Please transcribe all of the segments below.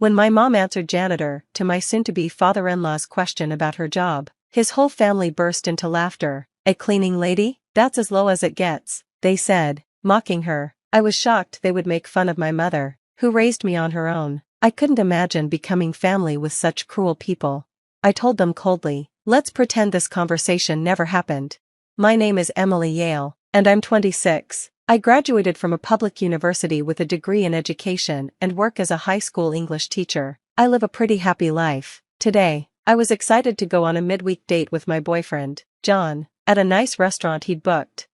When my mom answered janitor to my soon-to-be father-in-law's question about her job, his whole family burst into laughter. "A cleaning lady? That's as low as it gets," they said, mocking her. I was shocked they would make fun of my mother, who raised me on her own. I couldn't imagine becoming family with such cruel people. I told them coldly, "Let's pretend this conversation never happened. My name is Emily Yale, and I'm 26. I graduated from a public university with a degree in education and work as a high school English teacher. I live a pretty happy life. Today, I was excited to go on a midweek date with my boyfriend, John, at a nice restaurant he'd booked."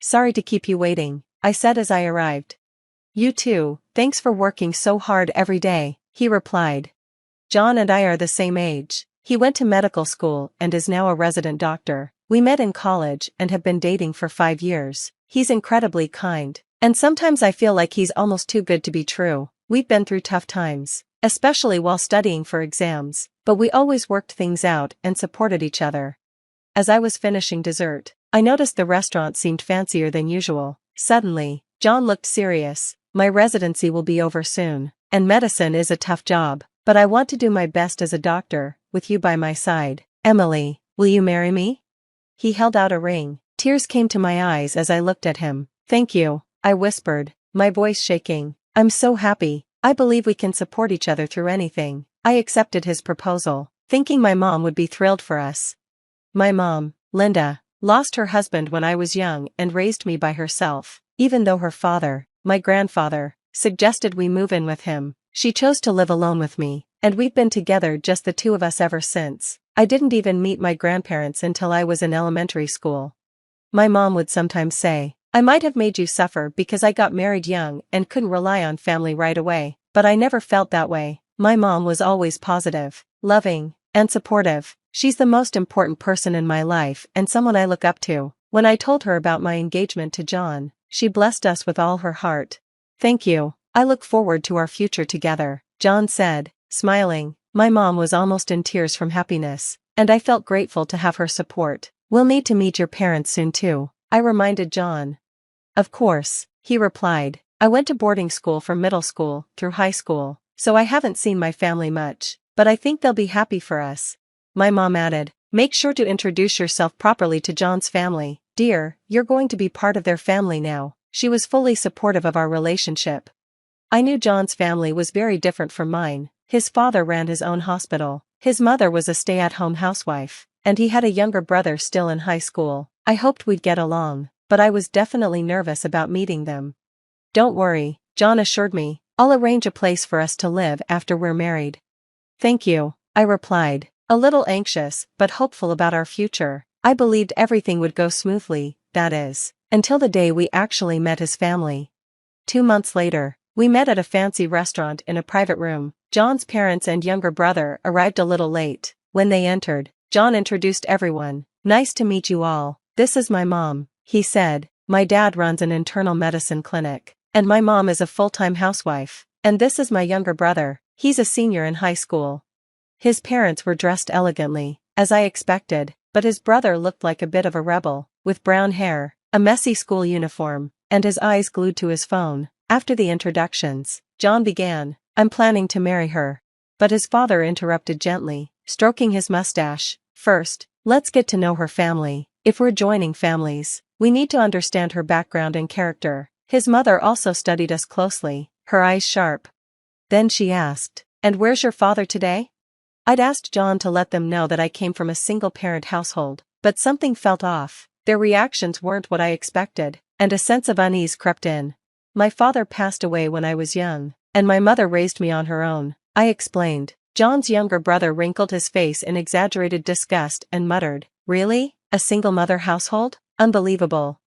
"Sorry to keep you waiting," I said as I arrived. "You too, thanks for working so hard every day," he replied. John and I are the same age. He went to medical school and is now a resident doctor. We met in college and have been dating for 5 years. He's incredibly kind, and sometimes I feel like he's almost too good to be true. We've been through tough times, especially while studying for exams, but we always worked things out and supported each other. As I was finishing dessert, I noticed the restaurant seemed fancier than usual. Suddenly, John looked serious. "My residency will be over soon, and medicine is a tough job, but I want to do my best as a doctor, with you by my side. Emily, will you marry me?" He held out a ring. Tears came to my eyes as I looked at him. "Thank you," I whispered, my voice shaking. "I'm so happy. I believe we can support each other through anything." I accepted his proposal, thinking my mom would be thrilled for us. My mom, Linda, lost her husband when I was young and raised me by herself. Even though her father, my grandfather, suggested we move in with him, she chose to live alone with me, and we've been together just the two of us ever since. I didn't even meet my grandparents until I was in elementary school. My mom would sometimes say, "I might have made you suffer because I got married young and couldn't rely on family right away," but I never felt that way. My mom was always positive, loving, and supportive. She's the most important person in my life and someone I look up to. When I told her about my engagement to John, she blessed us with all her heart. "Thank you. I look forward to our future together," John said, smiling. My mom was almost in tears from happiness, and I felt grateful to have her support. "We'll need to meet your parents soon too," I reminded John. "Of course," he replied. "I went to boarding school from middle school through high school, so I haven't seen my family much, but I think they'll be happy for us." My mom added, "Make sure to introduce yourself properly to John's family. Dear, you're going to be part of their family now." She was fully supportive of our relationship. I knew John's family was very different from mine. His father ran his own hospital, his mother was a stay-at-home housewife, and he had a younger brother still in high school. I hoped we'd get along, but I was definitely nervous about meeting them. "Don't worry," John assured me, "I'll arrange a place for us to live after we're married." "Thank you," I replied, a little anxious but hopeful about our future. I believed everything would go smoothly, that is, until the day we actually met his family. 2 months later, we met at a fancy restaurant in a private room. John's parents and younger brother arrived a little late. When they entered, John introduced everyone. "Nice to meet you all. This is my mom," he said. "My dad runs an internal medicine clinic, and my mom is a full-time housewife. And this is my younger brother. He's a senior in high school." His parents were dressed elegantly, as I expected, but his brother looked like a bit of a rebel, with brown hair, a messy school uniform, and his eyes glued to his phone. After the introductions, John began, "I'm planning to marry her." But his father interrupted gently, stroking his mustache. "First, let's get to know her family. If we're joining families, we need to understand her background and character." His mother also studied us closely, her eyes sharp. Then she asked, "And where's your father today?" I'd asked John to let them know that I came from a single-parent household, but something felt off. Their reactions weren't what I expected, and a sense of unease crept in. "My father passed away when I was young, and my mother raised me on her own," I explained. John's younger brother wrinkled his face in exaggerated disgust and muttered, "Really? A single-mother household? Unbelievable."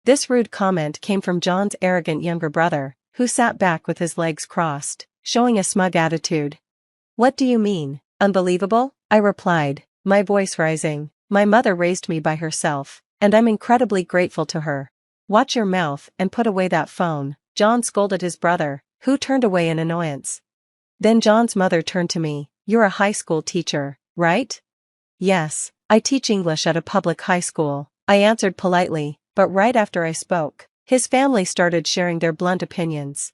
This rude comment came from John's arrogant younger brother, who sat back with his legs crossed, showing a smug attitude. "What do you mean, unbelievable?" I replied, my voice rising. "My mother raised me by herself, and I'm incredibly grateful to her." "Watch your mouth and put away that phone," John scolded his brother, who turned away in annoyance. Then John's mother turned to me. "You're a high school teacher, right?" "Yes, I teach English at a public high school," I answered politely, but right after I spoke, his family started sharing their blunt opinions.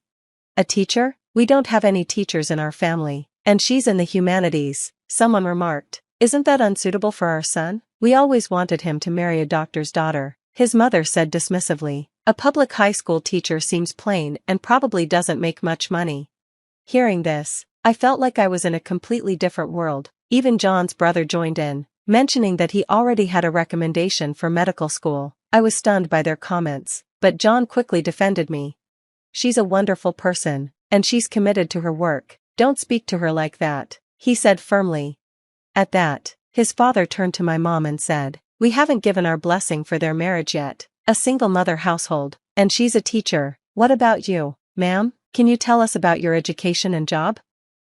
"A teacher? We don't have any teachers in our family, and she's in the humanities, someone remarked. Isn't that unsuitable for our son? We always wanted him to marry a doctor's daughter, his mother said dismissively. A public high school teacher seems plain and probably doesn't make much money. Hearing this, I felt like I was in a completely different world. Even John's brother joined in, mentioning that he already had a recommendation for medical school. I was stunned by their comments, but John quickly defended me. She's a wonderful person, and she's committed to her work. Don't speak to her like that, he said firmly. At that, his father turned to my mom and said, we haven't given our blessing for their marriage yet. A single mother household, and she's a teacher. What about you, ma'am? Can you tell us about your education and job?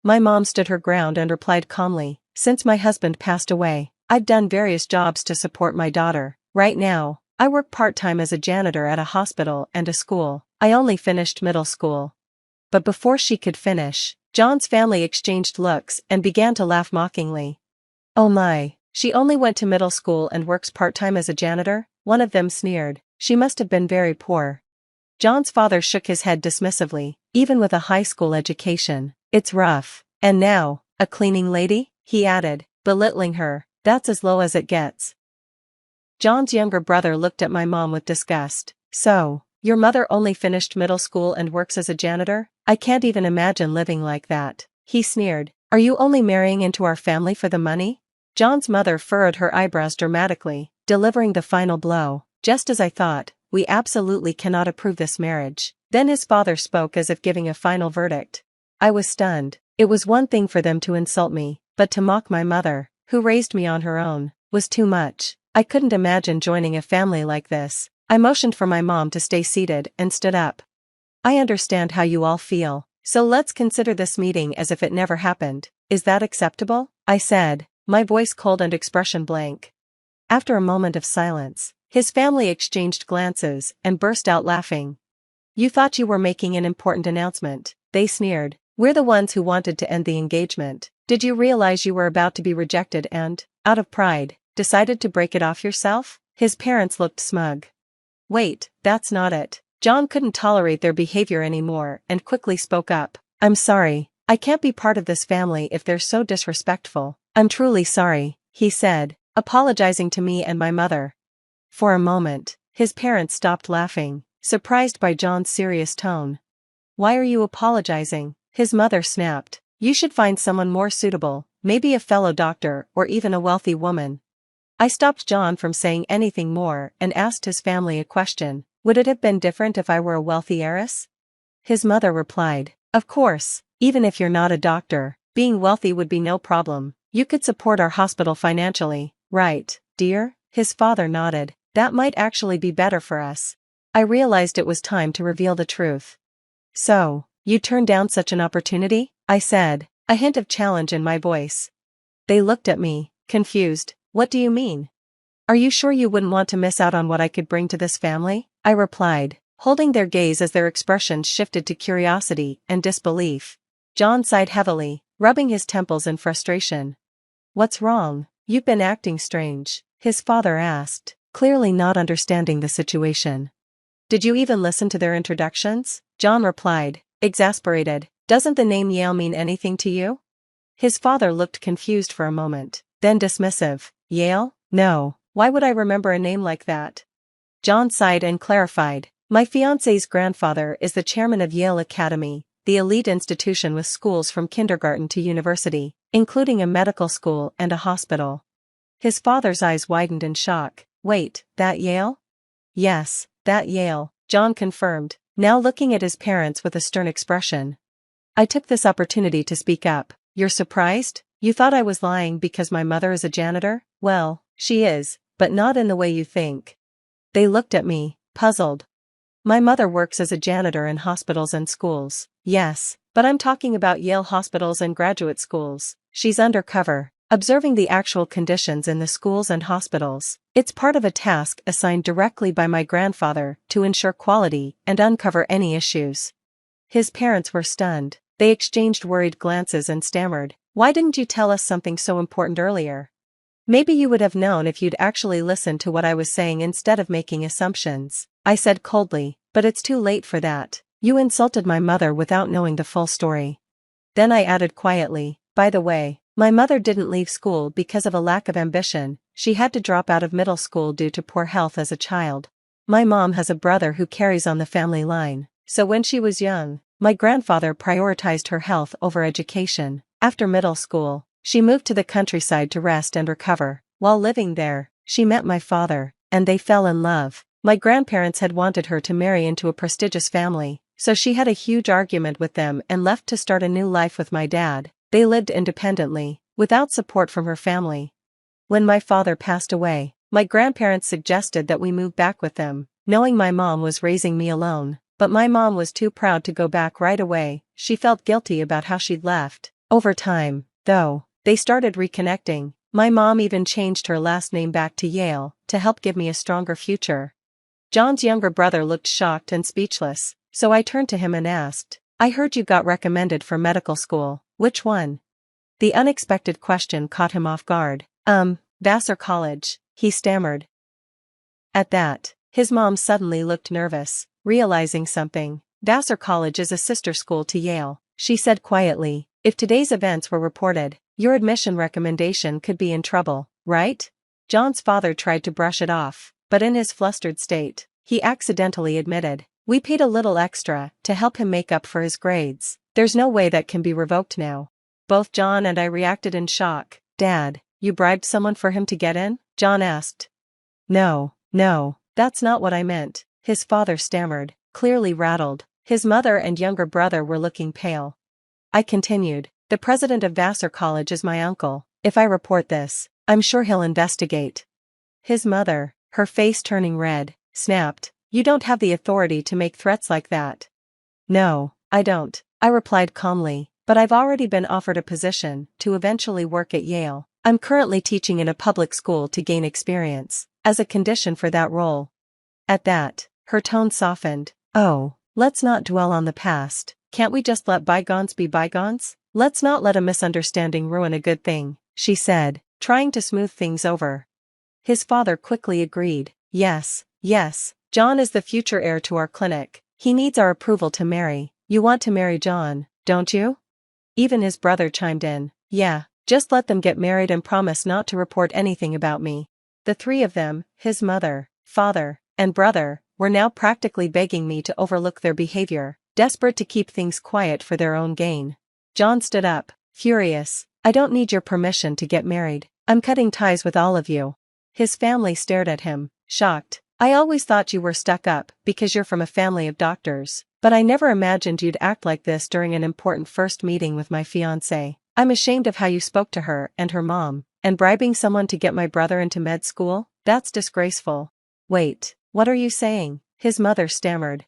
My mom stood her ground and replied calmly, since my husband passed away, I've done various jobs to support my daughter. Right now, I work part-time as a janitor at a hospital and a school. I only finished middle school. But before she could finish, John's family exchanged looks and began to laugh mockingly. Oh my, she only went to middle school and works part-time as a janitor? One of them sneered. She must have been very poor. John's father shook his head dismissively. Even with a high school education, it's rough. And now, a cleaning lady? He added, belittling her. That's as low as it gets. John's younger brother looked at my mom with disgust. So, your mother only finished middle school and works as a janitor? I can't even imagine living like that. He sneered. Are you only marrying into our family for the money? John's mother furrowed her eyebrows dramatically, delivering the final blow. Just as I thought, we absolutely cannot approve this marriage. Then his father spoke as if giving a final verdict. I was stunned. It was one thing for them to insult me, but to mock my mother, who raised me on her own, was too much. I couldn't imagine joining a family like this. I motioned for my mom to stay seated and stood up. I understand how you all feel, so let's consider this meeting as if it never happened. Is that acceptable? I said, my voice cold and expression blank. After a moment of silence, his family exchanged glances and burst out laughing. You thought you were making an important announcement, they sneered. We're the ones who wanted to end the engagement. Did you realize you were about to be rejected and, out of pride, decided to break it off yourself? His parents looked smug. Wait, that's not it. John couldn't tolerate their behavior anymore and quickly spoke up. I'm sorry, I can't be part of this family if they're so disrespectful. I'm truly sorry, he said, apologizing to me and my mother. For a moment, his parents stopped laughing, surprised by John's serious tone. Why are you apologizing? His mother snapped. You should find someone more suitable, maybe a fellow doctor or even a wealthy woman. I stopped John from saying anything more and asked his family a question. Would it have been different if I were a wealthy heiress? His mother replied, of course, even if you're not a doctor, being wealthy would be no problem. You could support our hospital financially, right, dear? His father nodded. That might actually be better for us. I realized it was time to reveal the truth. So, you turned down such an opportunity? I said, a hint of challenge in my voice. They looked at me, confused. What do you mean? Are you sure you wouldn't want to miss out on what I could bring to this family? I replied, holding their gaze as their expressions shifted to curiosity and disbelief. John sighed heavily, rubbing his temples in frustration. What's wrong? You've been acting strange, his father asked, clearly not understanding the situation. Did you even listen to their introductions? John replied, exasperated. Doesn't the name Yale mean anything to you? His father looked confused for a moment, then dismissive. Yale? No, why would I remember a name like that? John sighed and clarified. My fiancé's grandfather is the chairman of Yale Academy, the elite institution with schools from kindergarten to university, including a medical school and a hospital. His father's eyes widened in shock. Wait, that Yale? Yes, that Yale, John confirmed, now looking at his parents with a stern expression. I took this opportunity to speak up. You're surprised? You thought I was lying because my mother is a janitor? Well, she is, but not in the way you think. They looked at me, puzzled. My mother works as a janitor in hospitals and schools. Yes, but I'm talking about Yale hospitals and graduate schools. She's undercover, observing the actual conditions in the schools and hospitals. It's part of a task assigned directly by my grandfather to ensure quality and uncover any issues. His parents were stunned. They exchanged worried glances and stammered. Why didn't you tell us something so important earlier? Maybe you would have known if you'd actually listened to what I was saying instead of making assumptions. I said coldly, but it's too late for that. You insulted my mother without knowing the full story. Then I added quietly, by the way, my mother didn't leave school because of a lack of ambition, she had to drop out of middle school due to poor health as a child. My mom has a brother who carries on the family line, so when she was young, my grandfather prioritized her health over education. After middle school, she moved to the countryside to rest and recover. While living there, she met my father, and they fell in love. My grandparents had wanted her to marry into a prestigious family, so she had a huge argument with them and left to start a new life with my dad. They lived independently, without support from her family. When my father passed away, my grandparents suggested that we move back with them, knowing my mom was raising me alone, but my mom was too proud to go back right away. She felt guilty about how she'd left. Over time, though, they started reconnecting. My mom even changed her last name back to Yale, to help give me a stronger future. John's younger brother looked shocked and speechless, so I turned to him and asked, I heard you got recommended for medical school, which one? The unexpected question caught him off guard. Vassar College, he stammered. At that, his mom suddenly looked nervous, realizing something. Vassar College is a sister school to Yale, she said quietly. If today's events were reported, your admission recommendation could be in trouble, right? John's father tried to brush it off, but in his flustered state, he accidentally admitted, we paid a little extra to help him make up for his grades. There's no way that can be revoked now. Both John and I reacted in shock. Dad, you bribed someone for him to get in? John asked. No, that's not what I meant, his father stammered, clearly rattled. His mother and younger brother were looking pale. I continued, the president of Vassar College is my uncle. If I report this, I'm sure he'll investigate. His mother, her face turning red, snapped, you don't have the authority to make threats like that. No, I don't, I replied calmly, but I've already been offered a position to eventually work at Yale. I'm currently teaching in a public school to gain experience, as a condition for that role. At that, her tone softened. Oh, let's not dwell on the past. Can't we just let bygones be bygones? Let's not let a misunderstanding ruin a good thing, she said, trying to smooth things over. His father quickly agreed. Yes, John is the future heir to our clinic. He needs our approval to marry. You want to marry John, don't you? Even his brother chimed in. Yeah, just let them get married and promise not to report anything about me. The three of them, his mother, father, and brother, were now practically begging me to overlook their behavior, desperate to keep things quiet for their own gain. John stood up, furious. I don't need your permission to get married. I'm cutting ties with all of you. His family stared at him, shocked. I always thought you were stuck up because you're from a family of doctors, but I never imagined you'd act like this during an important first meeting with my fiancé. I'm ashamed of how you spoke to her and her mom, and bribing someone to get my brother into med school? That's disgraceful. Wait, what are you saying? His mother stammered.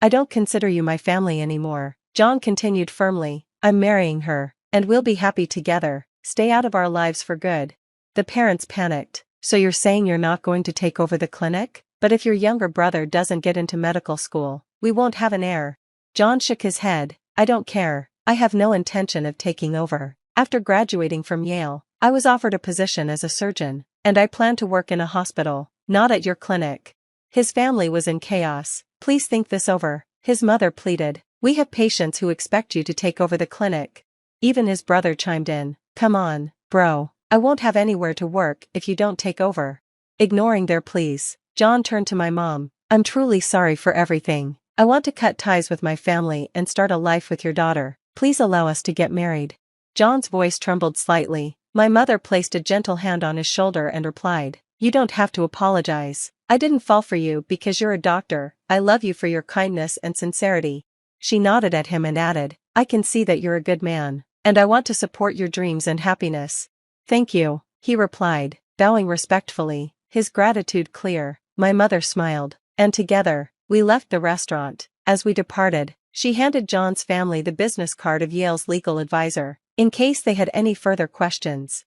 I don't consider you my family anymore, John continued firmly. I'm marrying her, and we'll be happy together. Stay out of our lives for good. The parents panicked. So you're saying you're not going to take over the clinic? But if your younger brother doesn't get into medical school, we won't have an heir. John shook his head. I don't care. I have no intention of taking over. After graduating from Yale, I was offered a position as a surgeon, and I plan to work in a hospital, not at your clinic. His family was in chaos. Please think this over, his mother pleaded. We have patients who expect you to take over the clinic. Even his brother chimed in. Come on, bro. I won't have anywhere to work if you don't take over. Ignoring their pleas, John turned to my mom. I'm truly sorry for everything. I want to cut ties with my family and start a life with your daughter. Please allow us to get married. John's voice trembled slightly. My mother placed a gentle hand on his shoulder and replied, you don't have to apologize. I didn't fall for you because you're a doctor. I love you for your kindness and sincerity. She nodded at him and added, I can see that you're a good man, and I want to support your dreams and happiness. Thank you, he replied, bowing respectfully, his gratitude clear. My mother smiled, and together, we left the restaurant. As we departed, she handed John's family the business card of Yale's legal advisor, in case they had any further questions.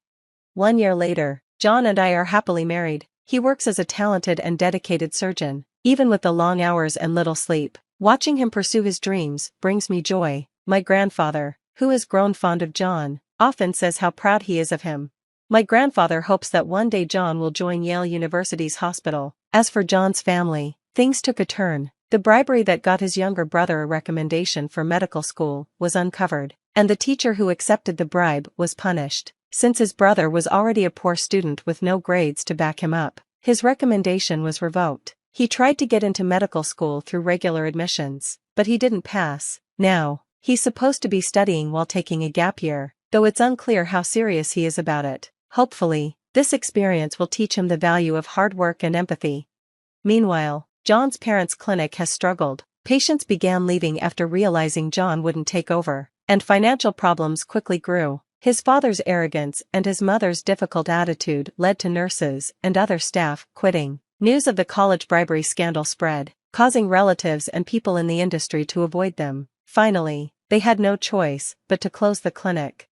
1 year later, John and I are happily married. He works as a talented and dedicated surgeon, even with the long hours and little sleep. Watching him pursue his dreams brings me joy. My grandfather, who has grown fond of John, often says how proud he is of him. My grandfather hopes that one day John will join Yale University's hospital. As for John's family, things took a turn. The bribery that got his younger brother a recommendation for medical school was uncovered, and the teacher who accepted the bribe was punished. Since his brother was already a poor student with no grades to back him up, his recommendation was revoked. He tried to get into medical school through regular admissions, but he didn't pass. Now, he's supposed to be studying while taking a gap year, though it's unclear how serious he is about it. Hopefully, this experience will teach him the value of hard work and empathy. Meanwhile, John's parents' clinic has struggled. Patients began leaving after realizing John wouldn't take over, and financial problems quickly grew. His father's arrogance and his mother's difficult attitude led to nurses and other staff quitting. News of the college bribery scandal spread, causing relatives and people in the industry to avoid them. Finally, they had no choice but to close the clinic.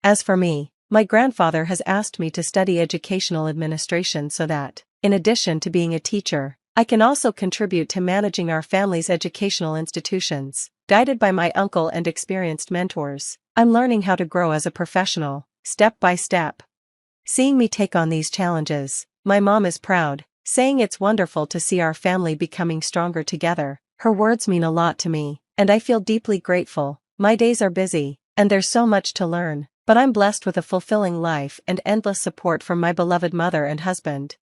As for me, my grandfather has asked me to study educational administration so that, in addition to being a teacher, I can also contribute to managing our family's educational institutions. Guided by my uncle and experienced mentors, I'm learning how to grow as a professional, step by step. Seeing me take on these challenges, my mom is proud, saying it's wonderful to see our family becoming stronger together. Her words mean a lot to me, and I feel deeply grateful. My days are busy, and there's so much to learn, but I'm blessed with a fulfilling life and endless support from my beloved mother and husband.